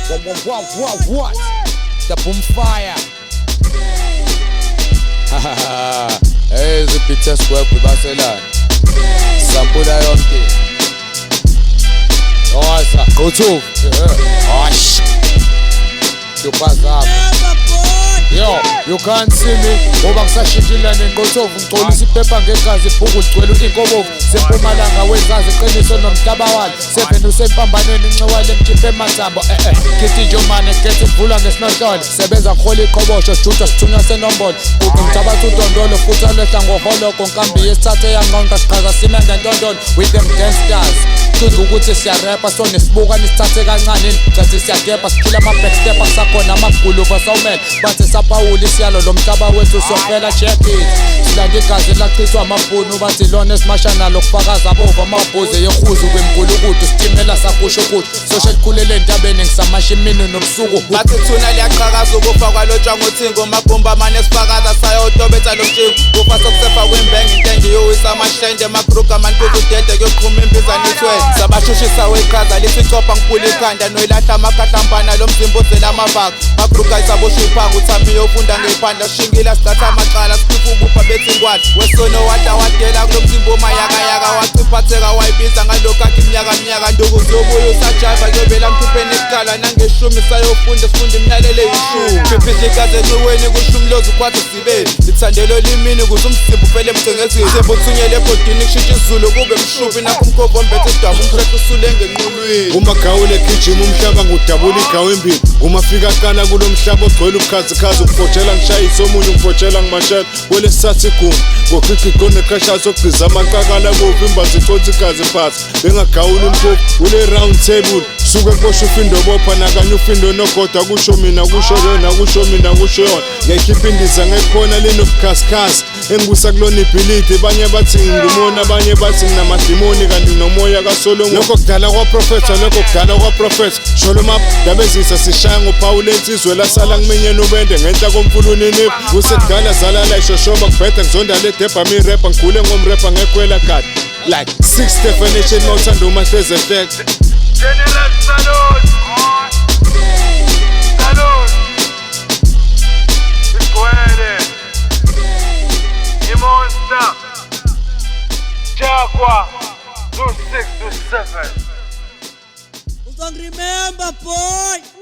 What? The boom fire. Hey, the Peter Square with Barcelona. Sampula yonke. Oh, sir. Go to. Oh, shit. You pass up. Yo, you can't see me. Ngoba kusashintshile nenqothovu ngcolisa iphepha ngegazi ibhuku ligcwele inkobovu sempumalanga wezazi iqiniso nomtabawali 7 usempambanweni incewale emkhiphe emathambo Kithi Jomane kethi vula ngesinohlolo sebenza ngohola iqhobosho sijuda sithunywa senombolo kuqi ngithabatha udondolo futhi alehla ngoholoko nkambi yesithathe yanqonqa siqhaza sime ngentondolo with them gangsters Kuthi ukuthi siyarapha so nesibuka nisithathe kancane ngathi siyadepa siphila ama-backstep akusakhona amaguluva sawumele bathi sapawula isiyalo lo mhlaba wethu siyofela check it silanda igazi lachithwa amabhunu bathi lona esimasha nalo kufakaza abova amabhuze yehuzu kwemgulukudu sitimela sakusho ukuthi soshe likhulele entabeni ngisamasha imini nobusuku bathi thuna liyaqhakaza ukufa kwalotshwa ngothingo amabhomba amane esifakaza sayotobetha lo mtshingo kufa sokusefa kwembenge intende yowisa amahlende amakruga amantuku udede kuyoqhuma impizana ithwele sabashushisa weqhaza lithi copa ngipula ikhanda noyilahla amakhahlambana lo mzimba uzela amavaka makruga isabosha iphanga uthami yofunda ngeyiphandla shingila sidatha amaqala sikhipha ubupha bethi ingwadi wesono wadela kulo mzimba omayakayaka wachiphatheka wayibiza ngalokhu akhe iminyaka nduku uzobuya usajiva kuyobela mthupheni ekuqala nangeshumi sayofunda sifunda imiyalelo eyishumi phiphisha igazi enciweni kusho umlozi ukwathi sibeni lithandelo limini kuze umzimba ufele emcengezini mzimba uthunyele ebhodini kushintsha isizulu kube mshuphi nakho umkhova ombethe isidwabu umkrekhe usulenge enqulwini umagawule egijima umhlaba ngudabula igawu embili uma fika qala kulo mhlaba ogcwele ubukhazikhazi ungifotshela ngishayisa omunye ungifotshela ngimashela welesithatha igumbi ngoqiqiqo neqashazi okugqiza amaqakala bovu imbazi iconsa igazi phansi bengagawuli umphuphu ule round table suke kubosha ufindo bopha nakanye ufindo nogoda kusho mina kusho yona kusho mina kusho yona ngiyakhipha indiza ngekhona linobukhazikhazi engibusa kulona ibhilidi abanye bathi ngingumona abanye bathi nginamadimoni kanti nomoya kaSolomon lokho kudala kwaprofessor Sholomap dabezisa sishaya ngoPaul ensizwe lasala ngimenyene ubende ngenhla komfulunini usekudala zalala ishoshoba kubheda ngizonda le debha mi rapper ngigule ngomrapper ngekwela kade like 6 definition mawuthanda uma hleze hleke General Salud. Igwele. Imonster. Jaguar. Do 6, do 7. Don't remember, boy.